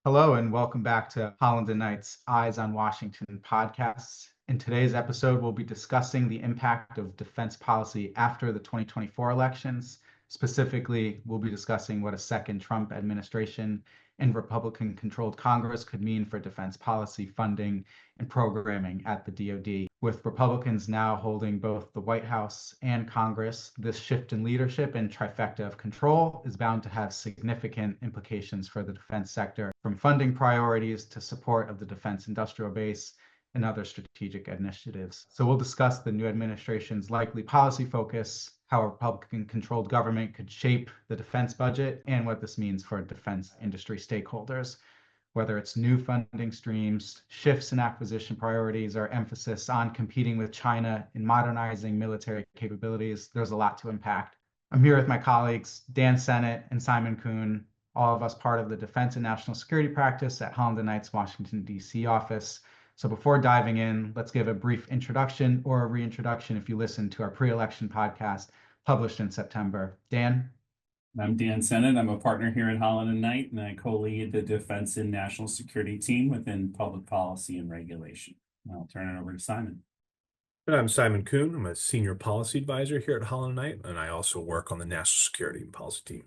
Hello and welcome back to Holland and Knight's Eyes on Washington podcasts. In today's episode, we'll be discussing the impact of defense policy after the 2024 elections. Specifically, we'll be discussing what a second Trump administration and Republican-controlled Congress could mean for defense policy funding and programming at the DoD. With Republicans now holding both the White House and Congress, this shift in leadership and trifecta of control is bound to have significant implications for the defense sector, from funding priorities to support of the defense industrial base and other strategic initiatives. So we'll discuss the new administration's likely policy focus, how a Republican-controlled government could shape the defense budget, and what this means for defense industry stakeholders, whether it's new funding streams, shifts in acquisition priorities, or emphasis on competing with China in modernizing military capabilities. There's a lot to unpack. I'm here with my colleagues, Dan Sennott and Simon Coon, all of us part of the Defense and National Security Practice at Holland and Knight's Washington, D.C. office. So before diving in, let's give a brief introduction or a reintroduction if you listened to our pre-election podcast published in September. Dan? I'm Dan Sennott. I'm a partner here at Holland and Knight, and I co-lead the Defense and National Security team within Public Policy and Regulation. I'll turn it over to Simon. And I'm Simon Coon. I'm a senior policy advisor here at Holland and Knight, and I also work on the national security and policy team.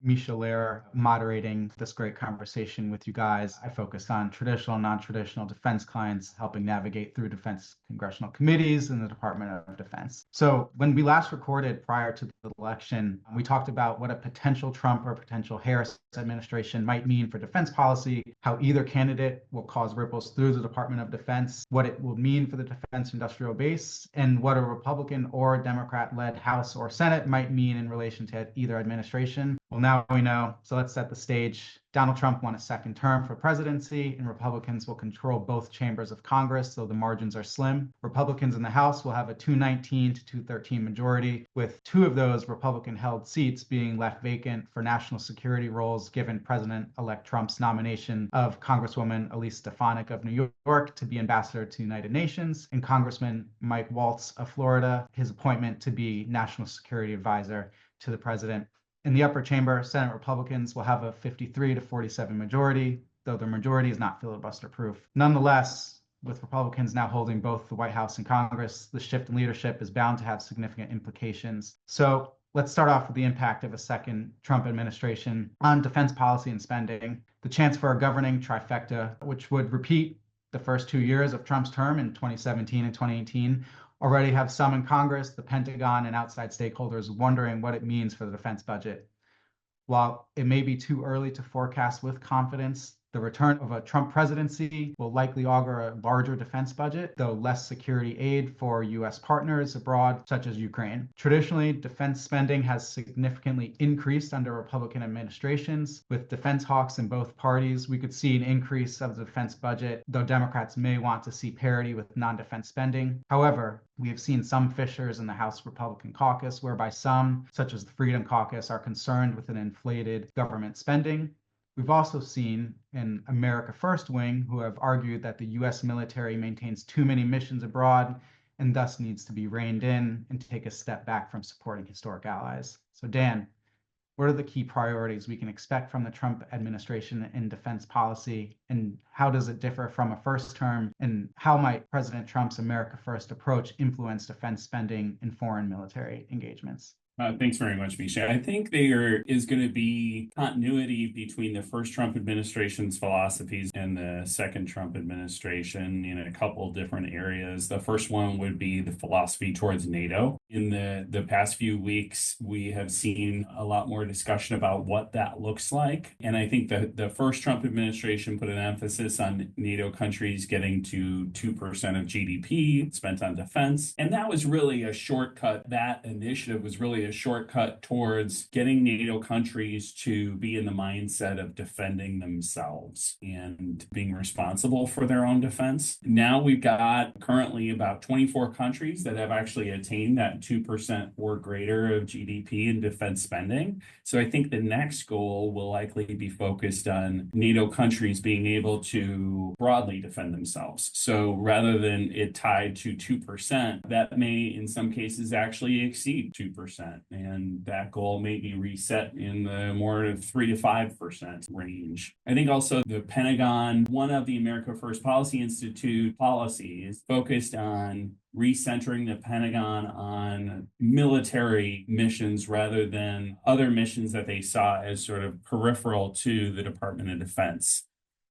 Misha Lehrer moderating this great conversation with you guys. I focused on traditional and non-traditional defense clients, helping navigate through defense congressional committees and the Department of Defense. So when we last recorded prior to the election, we talked about what a potential Trump or potential Harris administration might mean for defense policy, how either candidate will cause ripples through the Department of Defense, what it will mean for the defense industrial base, and what a Republican or Democrat-led House or Senate might mean in relation to either administration. Well, now we know, so let's set the stage. Donald Trump won a second term for presidency, and Republicans will control both chambers of Congress, though the margins are slim. Republicans in the House will have a 219 to 213 majority, with two of those Republican-held seats being left vacant for national security roles, given President-elect Trump's nomination of Congresswoman Elise Stefanik of New York to be ambassador to the United Nations, and Congressman Mike Waltz of Florida, his appointment to be national security advisor to the president. In the upper chamber, Senate Republicans will have a 53 to 47 majority, though their majority is not filibuster-proof. Nonetheless, with Republicans now holding both the White House and Congress, the shift in leadership is bound to have significant implications. So let's start off with the impact of a second Trump administration on defense policy and spending. The chance for a governing trifecta, which would repeat the first 2 years of Trump's term in 2017 and 2018, already have some in Congress, the Pentagon, and outside stakeholders wondering what it means for the defense budget. While it may be too early to forecast with confidence, the return of a Trump presidency will likely augur a larger defense budget, though less security aid for U.S. partners abroad, such as Ukraine. Traditionally, defense spending has significantly increased under Republican administrations. With defense hawks in both parties, we could see an increase of the defense budget, though Democrats may want to see parity with non-defense spending. However, we have seen some fissures in the House Republican caucus, whereby some, such as the Freedom Caucus, are concerned with an inflated government spending. We've also seen an America First wing who have argued that the U.S. military maintains too many missions abroad and thus needs to be reined in and take a step back from supporting historic allies. So Dan, what are the key priorities we can expect from the Trump administration in defense policy, and how does it differ from a first term, and how might President Trump's America First approach influence defense spending and foreign military engagements? Thanks very much, Misha. I think there is going to be continuity between the first Trump administration's philosophies and the second Trump administration in a couple different areas. The first one would be the philosophy towards NATO. In the past few weeks, we have seen a lot more discussion about what that looks like. And I think the first Trump administration put an emphasis on NATO countries getting to 2% of GDP spent on defense. And that was really a shortcut. That initiative was really a shortcut towards getting NATO countries to be in the mindset of defending themselves and being responsible for their own defense. Now we've got currently about 24 countries that have actually attained that that 2% or greater of GDP in defense spending. So I think the next goal will likely be focused on NATO countries being able to broadly defend themselves. So rather than it tied to 2%, that may in some cases actually exceed 2%. And that goal may be reset in the more 3 to 5% range. I think also the Pentagon, one of the America First Policy Institute policies focused on recentering the Pentagon on military missions rather than other missions that they saw as sort of peripheral to the Department of Defense.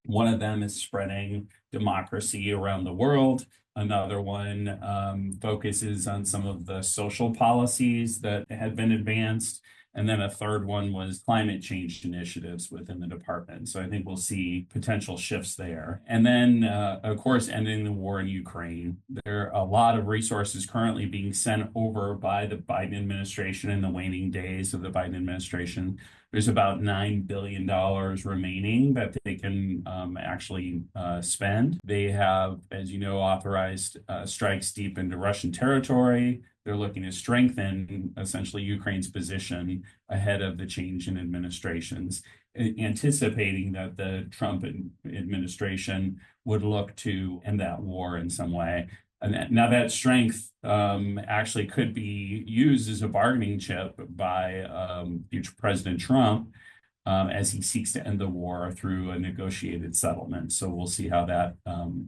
One of them is spreading democracy around the world. Another one focuses on some of the social policies that had been advanced. And then a third one was climate change initiatives within the department. So I think we'll see potential shifts there. And then, of course, ending the war in Ukraine. There are a lot of resources currently being sent over by the Biden administration in the waning days of the Biden administration. There's about $9 billion remaining that they can actually spend. They have, as you know, authorized strikes deep into Russian territory. They're looking to strengthen essentially Ukraine's position ahead of the change in administrations, anticipating that the Trump administration would look to end that war in some way. And now that strength actually could be used as a bargaining chip by future President Trump as he seeks to end the war through a negotiated settlement. So we'll see how that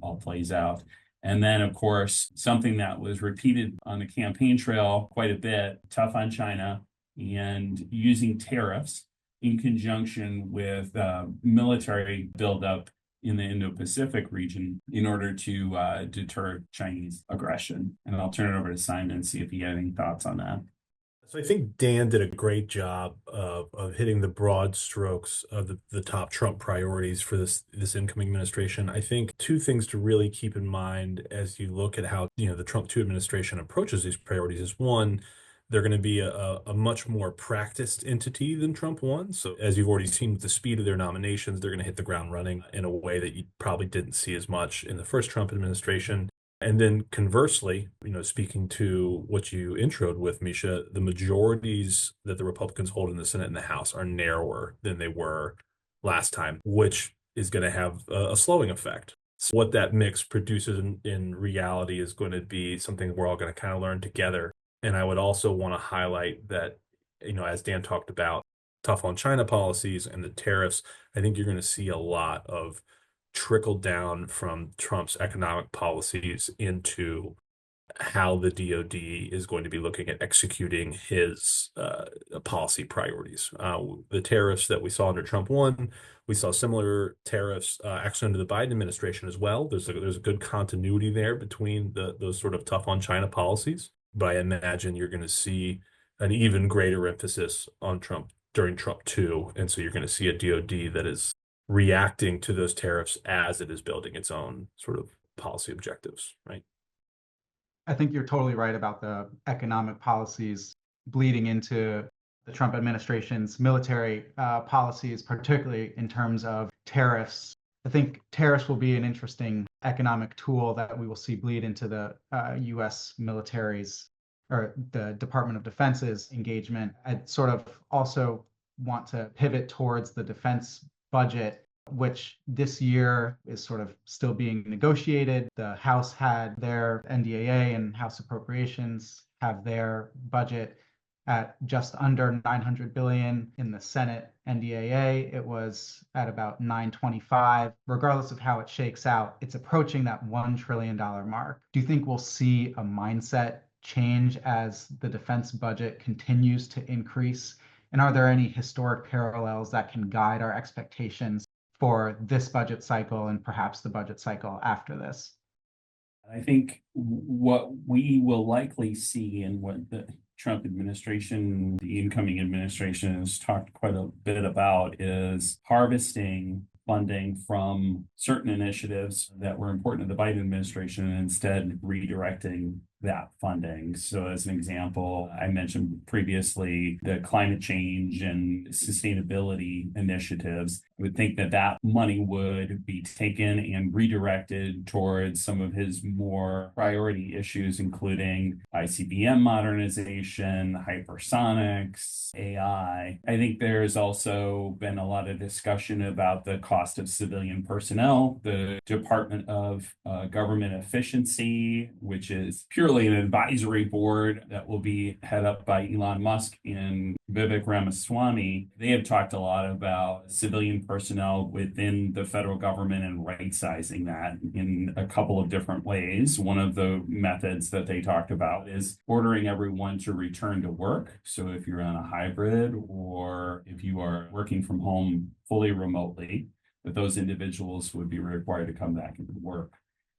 all plays out. And then, of course, something that was repeated on the campaign trail quite a bit, tough on China and using tariffs in conjunction with military buildup in the Indo-Pacific region in order to deter Chinese aggression. And I'll turn it over to Simon and see if he had any thoughts on that. So I think Dan did a great job of hitting the broad strokes of the top Trump priorities for this incoming administration. I think two things to really keep in mind as you look at how the Trump 2 administration approaches these priorities is one, they're going to be a much more practiced entity than Trump 1. So as you've already seen with the speed of their nominations, they're going to hit the ground running in a way that you probably didn't see as much in the first Trump administration. And then conversely, speaking to what you introed with, Misha, the majorities that the Republicans hold in the Senate and the House are narrower than they were last time, which is going to have a slowing effect. So what that mix produces in reality is going to be something we're all going to kind of learn together. And I would also want to highlight that, as Dan talked about, tough on China policies and the tariffs, I think you're going to see a lot of trickle down from Trump's economic policies into how the DoD is going to be looking at executing his policy priorities. The tariffs that we saw under Trump 1, we saw similar tariffs actually under the Biden administration as well. There's a good continuity there between those sort of tough on China policies. But I imagine you're going to see an even greater emphasis on Trump during Trump 2. And so you're going to see a DoD that is reacting to those tariffs as it is building its own sort of policy objectives, right? I think you're totally right about the economic policies bleeding into the Trump administration's military policies, particularly in terms of tariffs. I think tariffs will be an interesting economic tool that we will see bleed into the U.S. military's or the Department of Defense's engagement. I'd sort of also want to pivot towards the defense budget, which this year is sort of still being negotiated. The House had their NDAA and House Appropriations have their budget at just under $900 billion. In the Senate NDAA, it was at about $925. Regardless of how it shakes out, it's approaching that $1 trillion mark. Do you think we'll see a mindset change as the defense budget continues to increase? And are there any historic parallels that can guide our expectations for this budget cycle and perhaps the budget cycle after this? I think what we will likely see and what the Trump administration, the incoming administration has talked quite a bit about is harvesting funding from certain initiatives that were important to the Biden administration and instead redirecting that funding. So as an example, I mentioned previously the climate change and sustainability initiatives. would think that that money would be taken and redirected towards some of his more priority issues, including ICBM modernization, hypersonics, AI. I think there's also been a lot of discussion about the cost of civilian personnel. The Department of Government Efficiency, which is purely an advisory board that will be head up by Elon Musk and Vivek Ramaswamy, they have talked a lot about civilian personnel within the federal government and right sizing that in a couple of different ways. One of the methods that they talked about is ordering everyone to return to work. So if you're on a hybrid or if you are working from home fully remotely, that those individuals would be required to come back into work.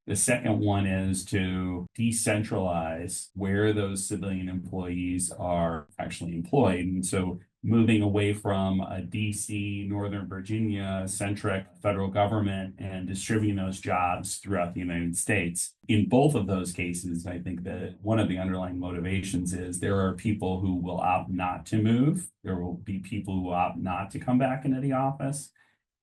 The second one is to decentralize where those civilian employees are actually employed. And so moving away from a DC, Northern Virginia centric federal government and distributing those jobs throughout the United States. In both of those cases, I think that one of the underlying motivations is there are people who will opt not to move. There will be people who opt not to come back into the office,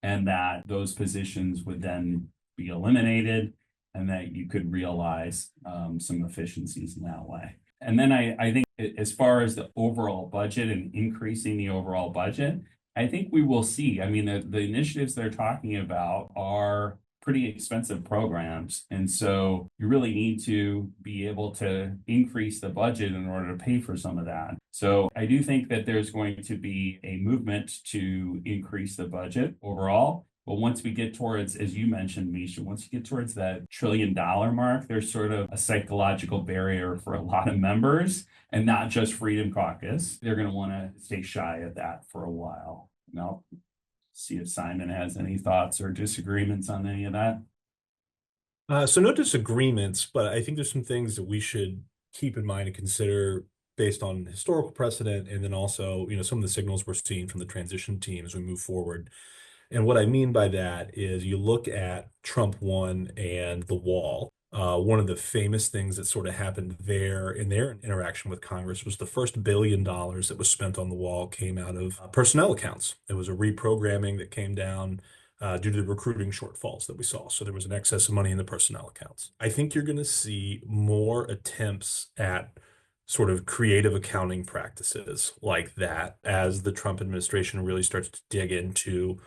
and that those positions would then be eliminated, and that you could realize some efficiencies in that way. And then I think as far as the overall budget and increasing the overall budget, I think we will see. I mean, the initiatives they're talking about are pretty expensive programs. And so you really need to be able to increase the budget in order to pay for some of that. So I do think that there's going to be a movement to increase the budget overall. But once we get towards, as you mentioned, Misha, once you get towards that $1 trillion mark, there's sort of a psychological barrier for a lot of members, and not just Freedom Caucus. They're going to want to stay shy of that for a while. Now, see if Simon has any thoughts or disagreements on any of that. So no disagreements, but I think there's some things that we should keep in mind and consider based on historical precedent, and then also, some of the signals we're seeing from the transition team as we move forward. And what I mean by that is you look at Trump 1 and the wall. One of the famous things that sort of happened there in their interaction with Congress was the first $1 billion that was spent on the wall came out of personnel accounts. It was a reprogramming that came down due to the recruiting shortfalls that we saw. So there was an excess of money in the personnel accounts. I think you're going to see more attempts at sort of creative accounting practices like that as the Trump administration really starts to dig into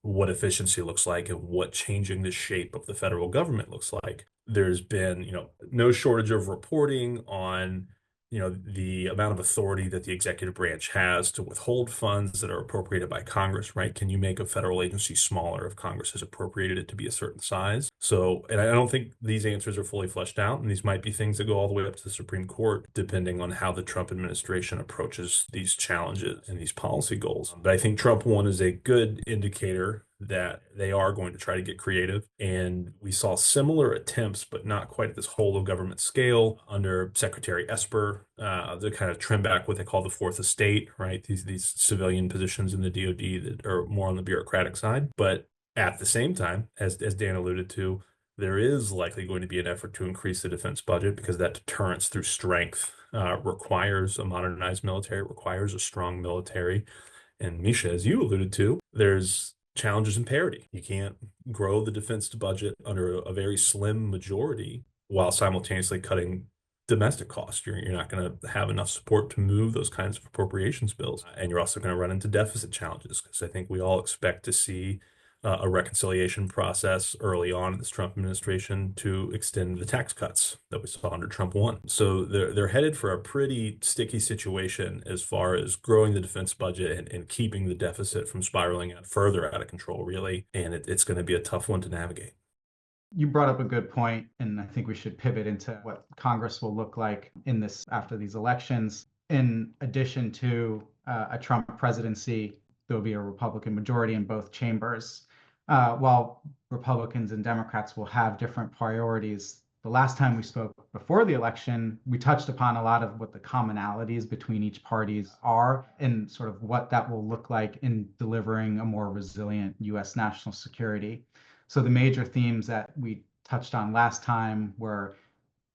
what efficiency looks like and what changing the shape of the federal government looks like. There's been, no shortage of reporting on, the amount of authority that the executive branch has to withhold funds that are appropriated by Congress, right? Can you make a federal agency smaller if Congress has appropriated it to be a certain size? So, and I don't think these answers are fully fleshed out, and these might be things that go all the way up to the Supreme Court, depending on how the Trump administration approaches these challenges and these policy goals. But I think Trump 1 is a good indicator that they are going to try to get creative. And we saw similar attempts, but not quite at this whole of government scale under Secretary Esper, to kind of trim back what they call the fourth estate, right? These civilian positions in the DoD that are more on the bureaucratic side. But at the same time, as Dan alluded to, there is likely going to be an effort to increase the defense budget because that deterrence through strength requires a modernized military, requires a strong military. And Misha, as you alluded to, there's challenges in parity. You can't grow the defense budget under a very slim majority while simultaneously cutting domestic costs. You're not going to have enough support to move those kinds of appropriations bills. And you're also going to run into deficit challenges because I think we all expect to see a reconciliation process early on in this Trump administration to extend the tax cuts that we saw under Trump 1. So they're headed for a pretty sticky situation as far as growing the defense budget and keeping the deficit from spiraling further out of control, really. And it's going to be a tough one to navigate. You brought up a good point, and I think we should pivot into what Congress will look like in this after these elections. In addition to a Trump presidency, there'll be a Republican majority in both chambers. While Republicans and Democrats will have different priorities, the last time we spoke before the election, we touched upon a lot of what the commonalities between each parties are and sort of what that will look like in delivering a more resilient U.S. national security. So the major themes that we touched on last time were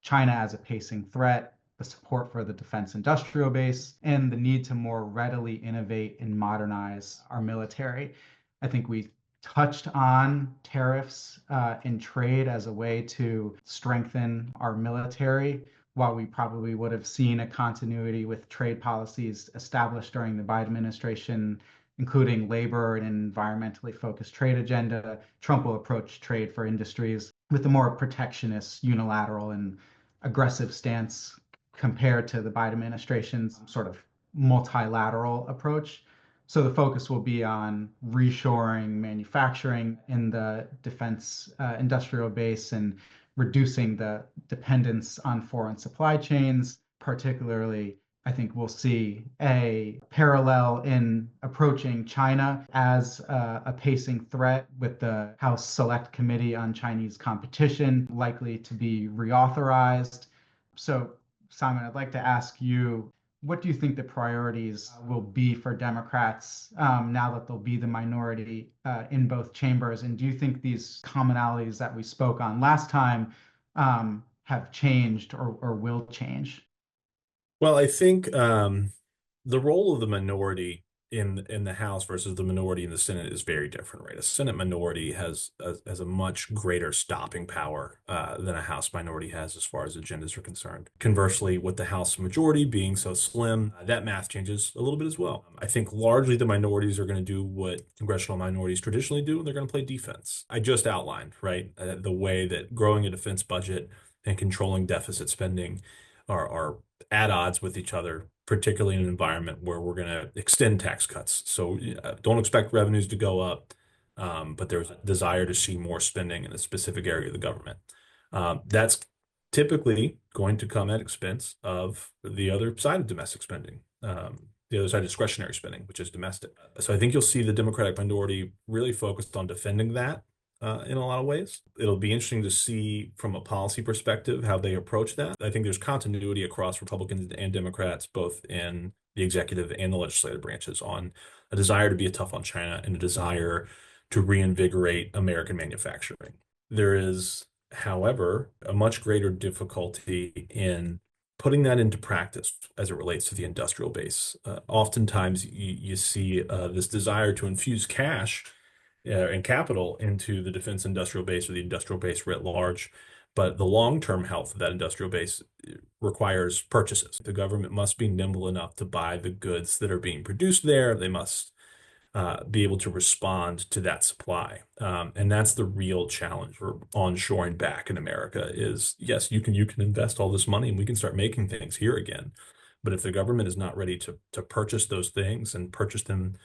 China as a pacing threat, the support for the defense industrial base, and the need to more readily innovate and modernize our military. I think we touched on tariffs and trade as a way to strengthen our military, while we probably would have seen a continuity with trade policies established during the Biden administration, including labor and environmentally focused trade agenda. Trump will approach trade for industries with a more protectionist, unilateral, and aggressive stance compared to the Biden administration's sort of multilateral approach. So the focus will be on reshoring manufacturing in the defense industrial base and reducing the dependence on foreign supply chains. Particularly, I think we'll see a parallel in approaching China as a pacing threat, with the House Select Committee on Chinese Competition likely to be reauthorized. So, Simon, I'd like to ask you, what do you think the priorities will be for Democrats now that they'll be the minority in both chambers? And do you think these commonalities that we spoke on last time have changed or will change? Well, I think the role of the minority in the House versus the minority in the Senate is very different, right? A Senate minority has a much greater stopping power than a House minority has as far as agendas are concerned. Conversely, with the House majority being so slim, that math changes a little bit as well. I think largely the minorities are going to do what congressional minorities traditionally do, and they're going to play defense. I just outlined, right, the way that growing a defense budget and controlling deficit spending are at odds with each other, particularly in an environment where we're going to extend tax cuts. So don't expect revenues to go up, but there's a desire to see more spending in a specific area of the government. That's typically going to come at expense of the other side of domestic spending, the other side of discretionary spending, which is domestic. So I think you'll see the Democratic minority really focused on defending that in a lot of ways. It'll be interesting to see from a policy perspective how they approach that. I think there's continuity across Republicans and Democrats, both in the executive and the legislative branches, on a desire to be tough on China and a desire to reinvigorate American manufacturing. There is, however, a much greater difficulty in putting that into practice as it relates to the industrial base. Oftentimes, you see this desire to infuse cash and capital into the defense industrial base or the industrial base writ large. But the long-term health of that industrial base requires purchases. The government must be nimble enough to buy the goods that are being produced there. They must be able to respond to that supply. And that's the real challenge for onshoring back in America is, yes, you can invest all this money and we can start making things here again. But if the government is not ready to purchase those things and purchase them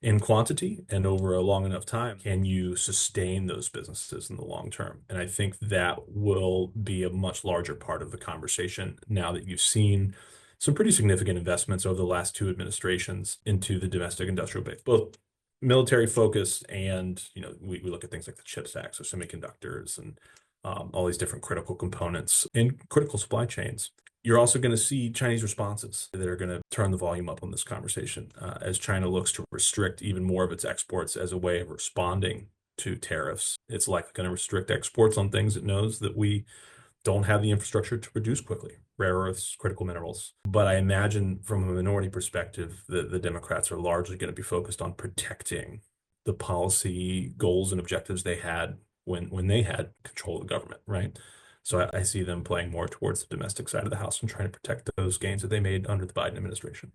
in quantity and over a long enough time, can you sustain those businesses in the long term? And I think that will be a much larger part of the conversation now that you've seen some pretty significant investments over the last two administrations into the domestic industrial base, both military focused and, we look at things like the CHIPS Act, so semiconductors and all these different critical components in critical supply chains. You're also going to see Chinese responses that are going to turn the volume up on this conversation as China looks to restrict even more of its exports as a way of responding to tariffs. It's likely going to restrict exports on things it knows that we don't have the infrastructure to produce quickly, rare earths, critical minerals. But I imagine from a minority perspective, the Democrats are largely going to be focused on protecting the policy goals and objectives they had when they had control of the government, right? So I see them playing more towards the domestic side of the house and trying to protect those gains that they made under the Biden administration.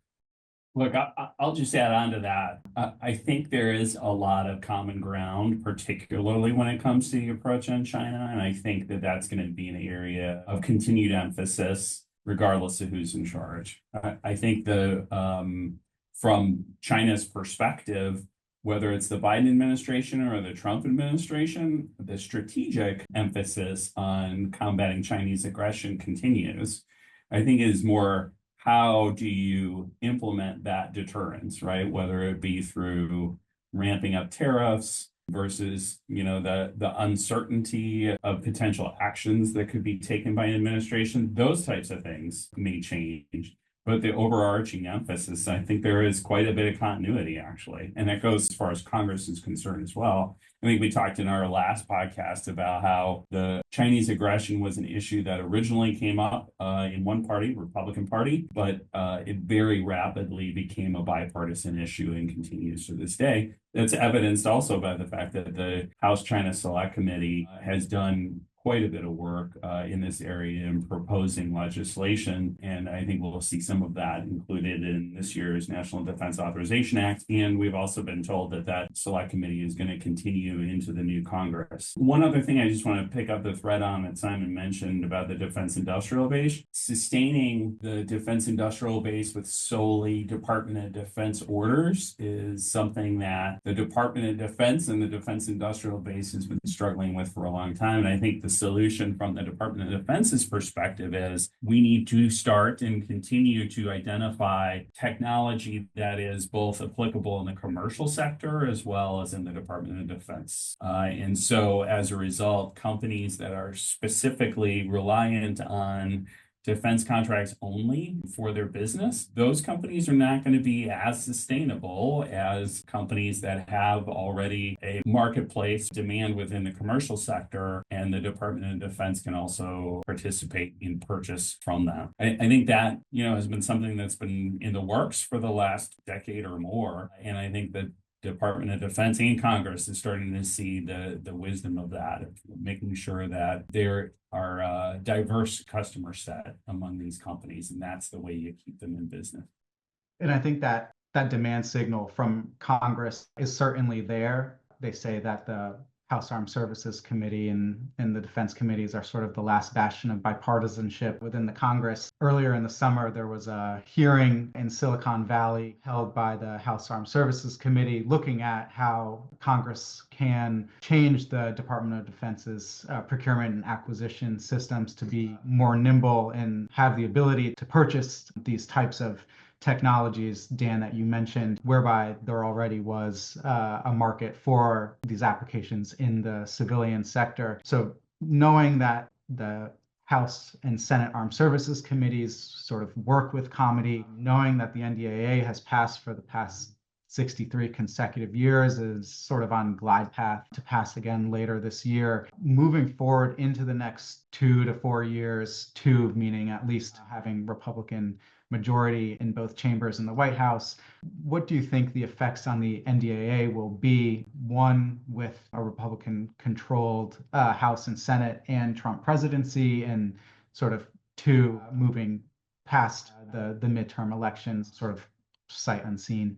Look, I'll just add on to that. I think there is a lot of common ground, particularly when it comes to the approach on China. And I think that that's going to be an area of continued emphasis, regardless of who's in charge. I think from China's perspective, whether it's the Biden administration or the Trump administration, the strategic emphasis on combating Chinese aggression continues. I think it is more, how do you implement that deterrence, right? Whether it be through ramping up tariffs versus, the uncertainty of potential actions that could be taken by an administration, those types of things may change. But the overarching emphasis, I think there is quite a bit of continuity, actually. And that goes as far as Congress is concerned as well. I think we talked in our last podcast about how the Chinese aggression was an issue that originally came up in one party, Republican Party, but it very rapidly became a bipartisan issue and continues to this day. That's evidenced also by the fact that the House China Select Committee has done quite a bit of work in this area in proposing legislation. And I think we'll see some of that included in this year's National Defense Authorization Act. And we've also been told that that select committee is going to continue into the new Congress. One other thing I just want to pick up the thread on that Simon mentioned about the defense industrial base. Sustaining the defense industrial base with solely Department of Defense orders is something that the Department of Defense and the defense industrial base has been struggling with for a long time. And I think the solution from the Department of Defense's perspective is we need to start and continue to identify technology that is both applicable in the commercial sector as well as in the Department of Defense. And so as a result, companies that are specifically reliant on defense contracts only for their business, those companies are not going to be as sustainable as companies that have already a marketplace demand within the commercial sector, and the Department of Defense can also participate in purchase from them. I think that, has been something that's been in the works for the last decade or more. And I think that Department of Defense and Congress is starting to see the wisdom of that, of making sure that there are a diverse customer set among these companies, and that's the way you keep them in business. And I think that demand signal from Congress is certainly there. They say that the House Armed Services Committee and the Defense Committees are sort of the last bastion of bipartisanship within the Congress. Earlier in the summer, there was a hearing in Silicon Valley held by the House Armed Services Committee looking at how Congress can change the Department of Defense's procurement and acquisition systems to be more nimble and have the ability to purchase these types of technologies, Dan, that you mentioned, whereby there already was a market for these applications in the civilian sector. So knowing that the House and Senate Armed Services Committees sort of work with comity, knowing that the NDAA has passed for the past 63 consecutive years, is sort of on glide path to pass again later this year. Moving forward into the next 2 to 4 years, two meaning at least having Republican majority in both chambers in the White House, what do you think the effects on the NDAA will be? One, with a Republican-controlled House and Senate and Trump presidency, and sort of two, moving past the midterm elections, sort of sight unseen.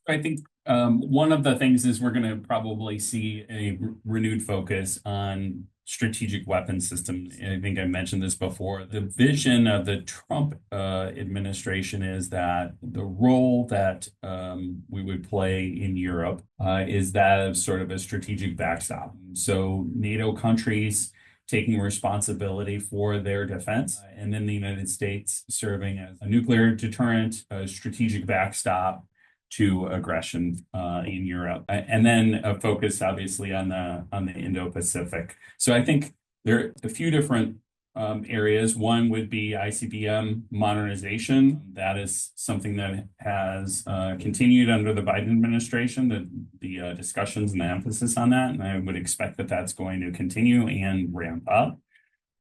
I think one of the things is we're going to probably see a renewed focus on strategic weapon systems. I think I mentioned this before. The vision of the Trump administration is that the role that we would play in Europe is that of sort of a strategic backstop. So NATO countries taking responsibility for their defense, and then the United States serving as a nuclear deterrent, a strategic backstop to aggression in Europe, and then a focus obviously on the Indo-Pacific. So I think there are a few different areas. One would be ICBM modernization. That is something that has continued under the Biden administration, the discussions and the emphasis on that, and I would expect that that's going to continue and ramp up.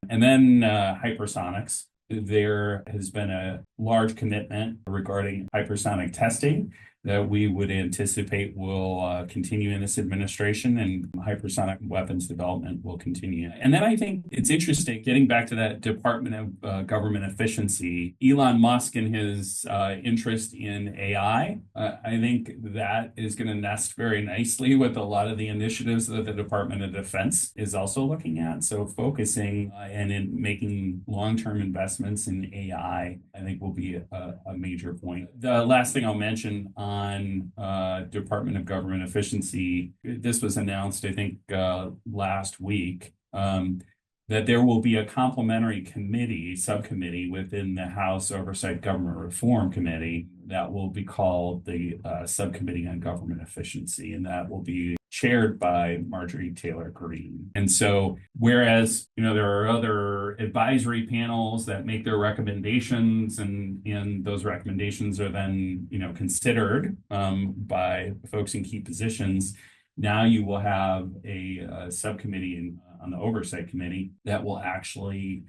And then hypersonics. There has been a large commitment regarding hypersonic testing that we would anticipate will continue in this administration, and hypersonic weapons development will continue. And then I think it's interesting, getting back to that Department of Government Efficiency, Elon Musk and his interest in AI, I think that is going to nest very nicely with a lot of the initiatives that the Department of Defense is also looking at. So focusing and in making long-term investments in AI, I think will be a major point. The last thing I'll mention on Department of Government Efficiency, this was announced, I think, last week, that there will be a complementary subcommittee within the House Oversight Government Reform Committee that will be called the Subcommittee on Government Efficiency, and that will be chaired by Marjorie Taylor Greene. And so, whereas, there are other advisory panels that make their recommendations, and those recommendations are then, considered by folks in key positions, Now you will have a subcommittee on the oversight committee that will actually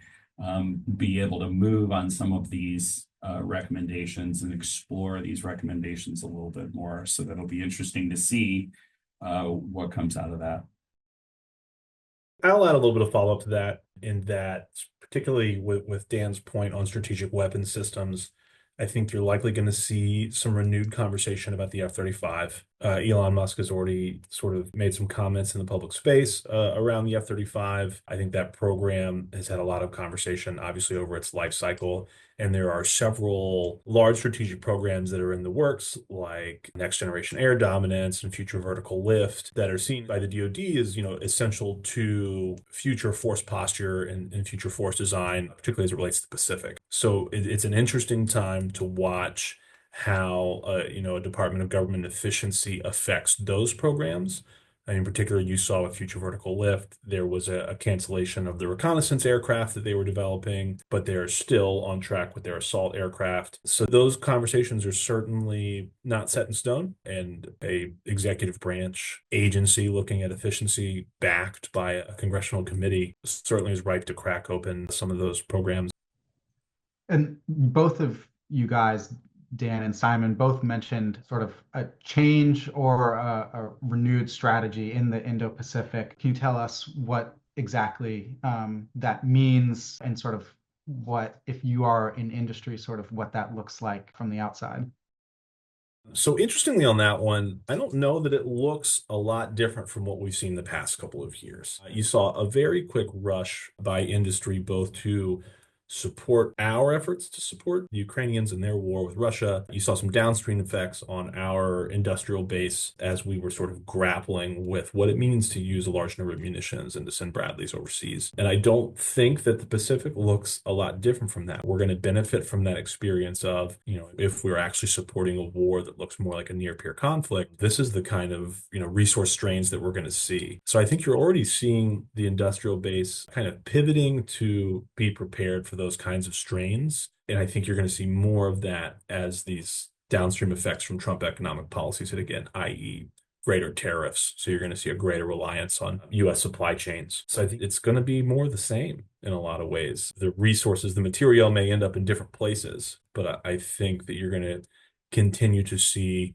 be able to move on some of these recommendations and explore these recommendations a little bit more. So that'll be interesting to see what comes out of that. I'll add a little bit of follow-up to that, in that, particularly with Dan's point on strategic weapon systems, I think you're likely going to see some renewed conversation about the F-35. Elon Musk has already sort of made some comments in the public space around the F-35. I think that program has had a lot of conversation, obviously, over its life cycle. And there are several large strategic programs that are in the works, like next generation air dominance and future vertical lift, that are seen by the DoD as, essential to future force posture and future force design, particularly as it relates to the Pacific. So it's an interesting time to watch how a Department of Government efficiency affects those programs. In particular, you saw with Future Vertical Lift, there was a cancellation of the reconnaissance aircraft that they were developing, but they're still on track with their assault aircraft. So those conversations are certainly not set in stone, and a executive branch agency looking at efficiency backed by a congressional committee certainly is ripe to crack open some of those programs. And both of you guys, Dan and Simon, both mentioned sort of a change or a renewed strategy in the Indo-Pacific. Can you tell us what exactly that means, and sort of what, if you are in industry, sort of what that looks like from the outside? So interestingly on that one, I don't know that it looks a lot different from what we've seen the past couple of years. You saw a very quick rush by industry, both to support our efforts to support the Ukrainians in their war with Russia. You saw some downstream effects on our industrial base as we were sort of grappling with what it means to use a large number of munitions and to send Bradleys overseas. And I don't think that the Pacific looks a lot different from that. We're going to benefit from that experience of, if we're actually supporting a war that looks more like a near peer conflict, this is the kind of, resource strains that we're going to see. So I think you're already seeing the industrial base kind of pivoting to be prepared for those kinds of strains. And I think you're going to see more of that as these downstream effects from Trump economic policies hit again, i.e., greater tariffs. So you're going to see a greater reliance on U.S. supply chains. So I think it's going to be more the same in a lot of ways. The resources, the material may end up in different places, but I think that you're going to continue to see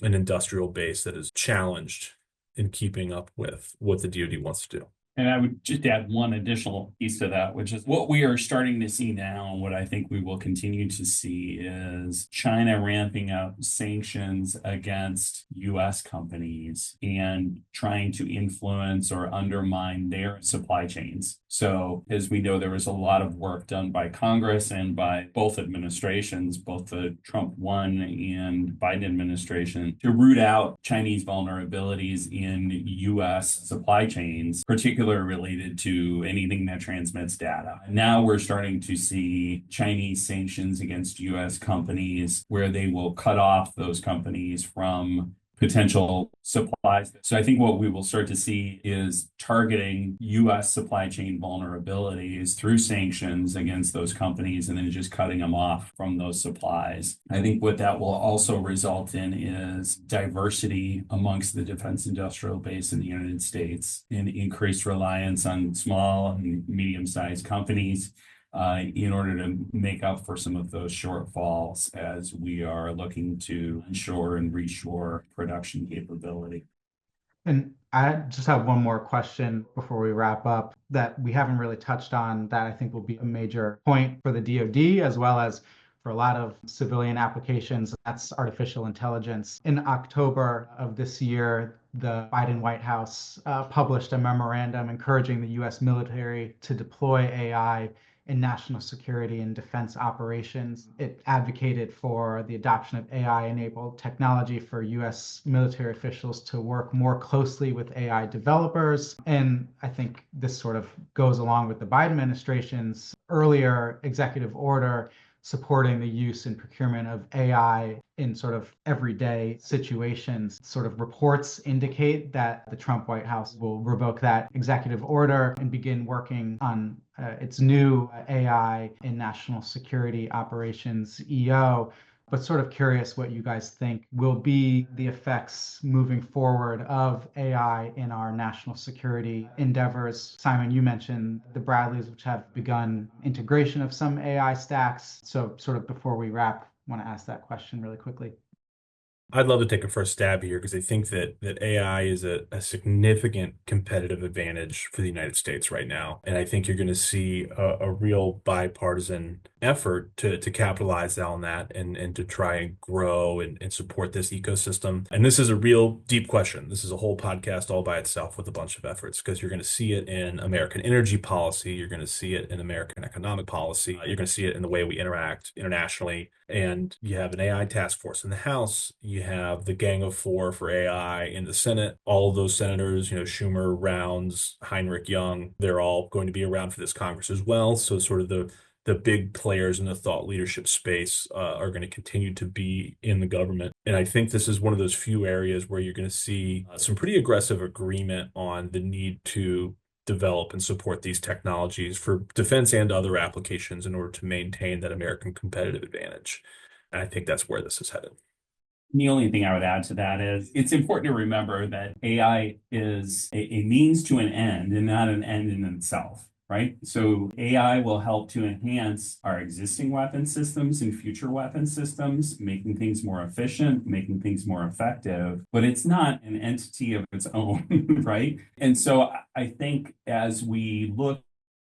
an industrial base that is challenged in keeping up with what the DoD wants to do. And I would just add one additional piece to that, which is what we are starting to see now, and what I think we will continue to see, is China ramping up sanctions against U.S. companies and trying to influence or undermine their supply chains. So, as we know, there was a lot of work done by Congress and by both administrations, both the Trump 1 and Biden administration, to root out Chinese vulnerabilities in U.S. supply chains, particularly related to anything that transmits data. Now we're starting to see Chinese sanctions against U.S. companies, where they will cut off those companies from potential supplies. So I think what we will start to see is targeting U.S. supply chain vulnerabilities through sanctions against those companies, and then just cutting them off from those supplies. I think what that will also result in is diversity amongst the defense industrial base in the United States, and increased reliance on small and medium-sized companies in order to make up for some of those shortfalls as we are looking to ensure and reshore production capability. And I just have one more question before we wrap up that we haven't really touched on, that I think will be a major point for the DoD as well as for a lot of civilian applications. That's artificial intelligence. In October of this year, the Biden White House published a memorandum encouraging the U.S. military to deploy AI in national security and defense operations. It advocated for the adoption of AI-enabled technology for U.S. military officials to work more closely with AI developers. And I think this sort of goes along with the Biden administration's earlier executive order supporting the use and procurement of AI in sort of everyday situations. Sort of reports indicate that the Trump White House will revoke that executive order and begin working on its new AI in national security operations EO. but sort of curious what you guys think will be the effects moving forward of AI in our national security endeavors. Simon, you mentioned the Bradleys, which have begun integration of some AI stacks. So sort of before we wrap, I want to ask that question really quickly. I'd love to take a first stab here because I think that AI is a significant competitive advantage for the United States right now. And I think you're going to see a real bipartisan effort to capitalize on that and to try and grow and support this ecosystem. And this is a real deep question. This is a whole podcast all by itself with a bunch of efforts because you're going to see it in American energy policy. You're going to see it in American economic policy. You're going to see it in the way we interact internationally. And you have an AI task force in the House. You have the Gang of Four for AI in the Senate. All of those senators, Schumer, Rounds, Heinrich, Young, they're all going to be around for this Congress as well. So sort of the big players in the thought leadership space are going to continue to be in the government. And I think this is one of those few areas where you're going to see some pretty aggressive agreement on the need to develop and support these technologies for defense and other applications in order to maintain that American competitive advantage. And I think that's where this is headed. The only thing I would add to that is it's important to remember that AI is a means to an end and not an end in itself, right? So AI will help to enhance our existing weapon systems and future weapon systems, making things more efficient, making things more effective, but it's not an entity of its own, right? And so I think as we look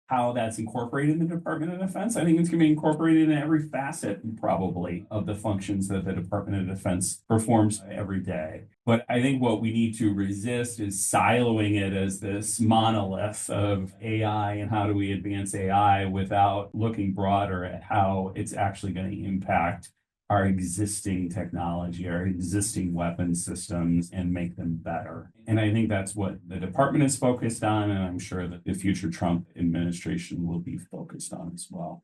how that's incorporated in the Department of Defense, I think it's going to be incorporated in every facet, probably, of the functions that the Department of Defense performs every day. But I think what we need to resist is siloing it as this monolith of AI and how do we advance AI without looking broader at how it's actually going to impact our existing technology, our existing weapon systems, and make them better. And I think that's what the department is focused on, and I'm sure that the future Trump administration will be focused on as well.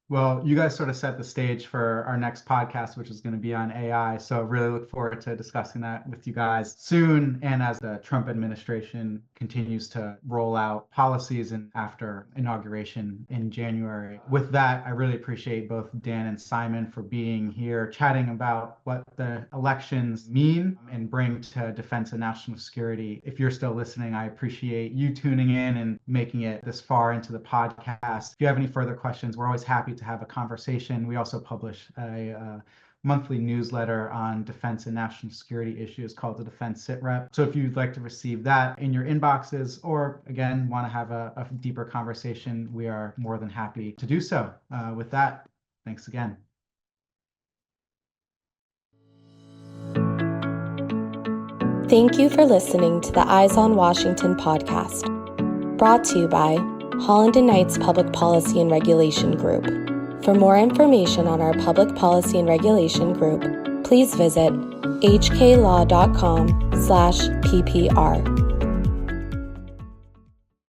Well, you guys sort of set the stage for our next podcast, which is going to be on AI. So really look forward to discussing that with you guys soon. And as the Trump administration continues to roll out policies and after inauguration in January. With that, I really appreciate both Dan and Simon for being here, chatting about what the elections mean and bring to defense and national security. If you're still listening, I appreciate you tuning in and making it this far into the podcast. If you have any further questions, we're always happy to have a conversation. We also publish a monthly newsletter on defense and national security issues called the Defense Sit Rep. So if you'd like to receive that in your inboxes or again, want to have a deeper conversation, we are more than happy to do so. With that, thanks again. Thank you for listening to the Eyes on Washington podcast, brought to you by Holland & Knight's Public Policy and Regulation Group. For more information on our Public Policy and Regulation Group, please visit hklaw.com/ppr.